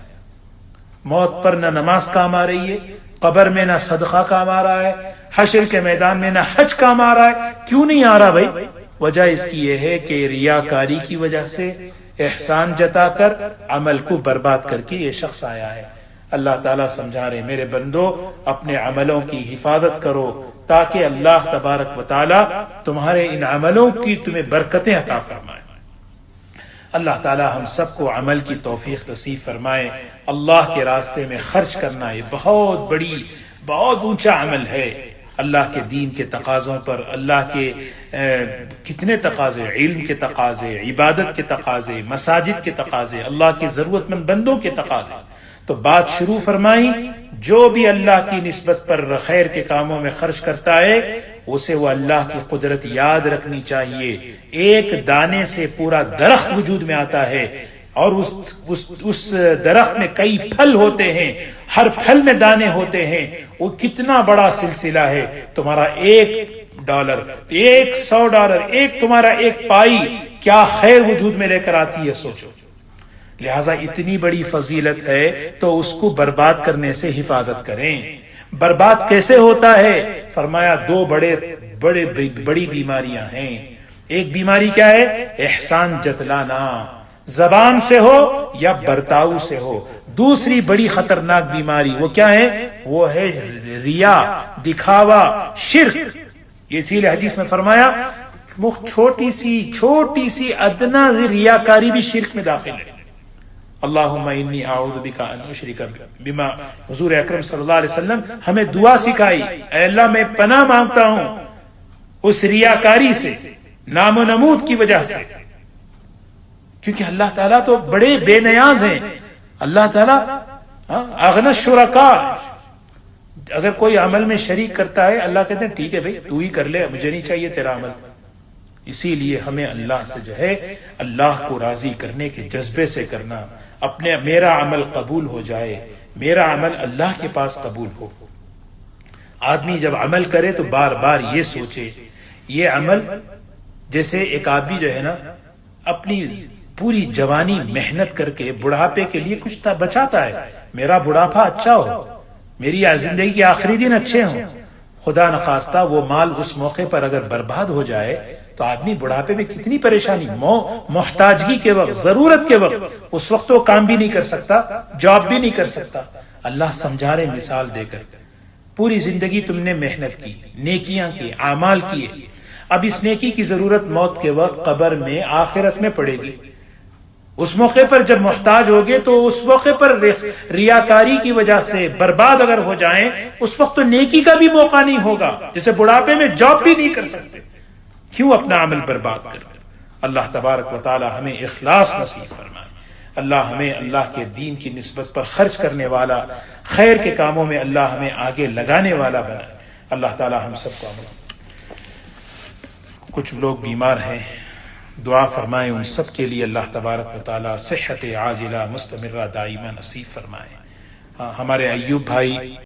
موت پر نہ نماز کام آ رہی ہے، قبر میں نہ صدقہ کام آ رہا ہے، حشر کے میدان میں نہ حج کام آ رہا ہے. کیوں نہیں آ رہا بھائی؟ وجہ اس کی یہ ہے کہ ریاکاری کی وجہ سے، احسان جتا کر عمل کو برباد کر کے یہ شخص آیا ہے۔ اللہ تعالیٰ سمجھا رہے میرے بندو اپنے عملوں کی حفاظت کرو تاکہ اللہ تبارک و تعالیٰ تمہارے ان عملوں کی تمہیں برکتیں عطا فرمائے۔ اللہ تعالیٰ ہم سب کو عمل کی توفیق نصیب فرمائے۔ اللہ کے راستے میں خرچ کرنا یہ بہت اونچا عمل ہے۔ اللہ کے دین کے تقاضوں پر، اللہ کے کتنے تقاضے، علم کے تقاضے، عبادت کے تقاضے، مساجد کے تقاضے، اللہ کے ضرورت مند بندوں کے تقاضے۔ تو بات شروع فرمائی، جو بھی اللہ کی نسبت پر خیر کے کاموں میں خرچ کرتا ہے اسے وہ اللہ کی قدرت یاد رکھنی چاہیے۔ ایک دانے سے پورا درخت وجود میں آتا ہے اور اس درخت میں کئی پھل ہوتے ہیں، ہر پھل میں دانے ہوتے ہیں۔ وہ کتنا بڑا سلسلہ ہے۔ تمہارا $1، $100، تمہارا ایک پائی کیا خیر وجود میں لے کر آتی ہے، سوچو۔ لہٰذا اتنی بڑی فضیلت ہے تو اس کو برباد کرنے سے حفاظت کریں۔ برباد کیسے ہوتا ہے؟ فرمایا دو بڑی بیماریاں ہیں۔ ایک بیماری کیا ہے؟ احسان جتلانا، زبان سے ہو یا برتاؤ سے ہو۔ دوسری بڑی خطرناک بیماری وہ کیا ہے؟ وہ ہے ریا، دکھاوا، شرک۔ یہ اسی لیے حدیث میں فرمایا چھوٹی سی ادنا ریاکاری بھی شرک میں داخل ہے۔ اللہم انی اعوذ بک ان اشرک بما، حضور اکرم صلی اللہ علیہ وسلم ہمیں دعا سکھائی، اے اللہ میں پناہ مانگتا ہوں اس ریاکاری سے، نام و نمود کی وجہ سے، کیونکہ اللہ تعالیٰ تو بڑے بے نیاز ہیں۔ اللہ تعالیٰ اغنی الشرکاء، اگر کوئی عمل میں شریک کرتا ہے اللہ کہتے ہیں ٹھیک ہے بھائی تو ہی کر لے، مجھے نہیں چاہیے تیرا عمل۔ اسی لیے ہمیں اللہ سے جو ہے اللہ کو راضی کرنے کے جذبے سے کرنا، میرا عمل قبول ہو جائے، میرا عمل اللہ کے پاس قبول ہو۔ آدمی جب عمل کرے تو بار بار یہ سوچے، یہ عمل جیسے ایک آدمی جو ہے نا اپنی پوری جوانی محنت کر کے بڑھاپے کے لیے کچھ بچاتا ہے، میرا بڑھاپا اچھا ہو، میری زندگی کے آخری دن اچھے ہوں۔ خدا نخواستہ وہ مال اس موقع پر اگر برباد ہو جائے تو آدمی بڑھاپے میں کتنی پریشانی، محتاجگی کے وقت، ضرورت کے وقت، اس وقت وہ کام بھی نہیں کر سکتا، جاب بھی نہیں کر سکتا۔ اللہ سمجھا رہے مثال دے کر، پوری زندگی تم نے محنت کی، نیکیاں کی، اعمال کیے، اب اس نیکی کی ضرورت موت کے وقت قبر میں آخرت میں پڑے گی۔ اس موقع پر جب محتاج ہوگے تو اس موقع پر ریاکاری کی وجہ سے برباد اگر ہو جائیں اس وقت تو نیکی کا بھی موقع نہیں ہوگا، جیسے بڑھاپے میں جاب بھی نہیں کر سکتے، کیوں اپنا عمل برباد کر۔ اللہ تبارک و تعالی ہمیں اخلاص نصیب فرمائے، اللہ ہمیں اللہ کے دین کی نسبت پر خرچ کرنے والا، خیر کے کاموں میں اللہ ہمیں آگے لگانے والا بنائے۔ اللہ تعالی ہم سب کو عمل۔ کچھ لوگ بیمار ہیں، دعا فرمائیں ان سب کے لیے، اللہ تبارک و تعالی صحت عاجلہ مستمرہ دائمہ نصیب فرمائے۔ ہمارے ایوب بھائی